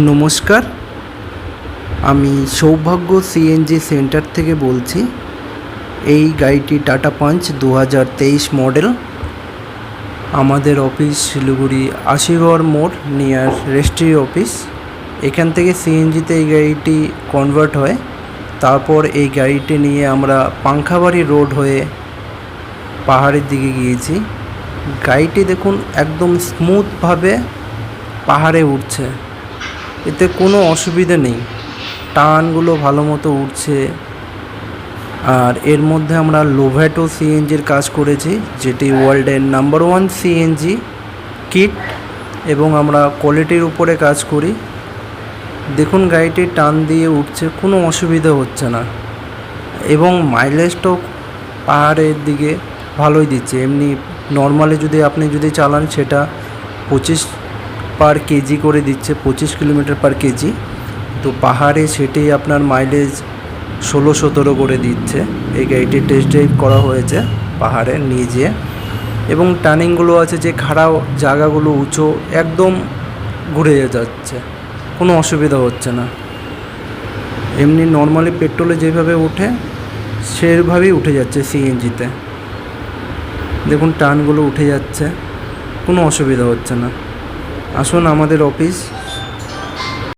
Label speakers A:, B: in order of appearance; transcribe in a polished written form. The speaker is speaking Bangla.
A: নমস্কার, আমি সৌভাগ্য সিএনজি সেন্টার থেকে বলছি। এই গাড়িটি টাটা পাঞ্চ 2023 মডেল। আমাদের অফিস শিলিগুড়ি আশীর্বাদ মোড় নিয়ার রেজিস্ট্রি অফিস। এখান থেকে সিএনজিতে এই গাড়িটি কনভার্ট হয়। তারপর এই গাড়িটি নিয়ে আমরা পাংখাবাড়ি রোড হয়ে পাহাড়ের দিকে গিয়েছি। গাড়িটি দেখুন একদম স্মুথভাবে পাহাড়ে উঠছে, এতে কোনো অসুবিধা নেই। টানগুলো ভালো মতো উঠছে। আর এর মধ্যে আমরা লোভ্যাটো সিএনজির কাজ করেছি, যেটি ওয়ার্ল্ডের নাম্বার 1 সিএনজি কিট, এবং আমরা কোয়ালিটির উপরে কাজ করি। দেখুন গাড়িটি টান দিয়ে উঠছে, কোনো অসুবিধা হচ্ছে না, এবং মাইলেজটাও পাহাড়ের দিকে ভালোই দিচ্ছে। এমনি নর্মালি আপনি যদি চালান সেটা 25 পার কেজি করে দিচ্ছে, 25 কিলোমিটার পার কেজি। তো পাহাড়ে সেটাই আপনার মাইলেজ 16-17 করে দিচ্ছে। এই গাড়িটি টেস্ট ড্রাইভ করা হয়েছে পাহাড়ে নিয়ে যেয়ে, এবং টার্নিংগুলো আছে যে খাড়া জায়গাগুলো উঁচু একদম ঘুরে যাচ্ছে, কোনো অসুবিধা হচ্ছে না। এমনি নর্মালি পেট্রোলে যেভাবে ওঠে সেভাবেই উঠে যাচ্ছে সিএনজিতে। দেখুন টার্নগুলো উঠে যাচ্ছে, কোনো অসুবিধা হচ্ছে না। আসুন আমাদের অফিস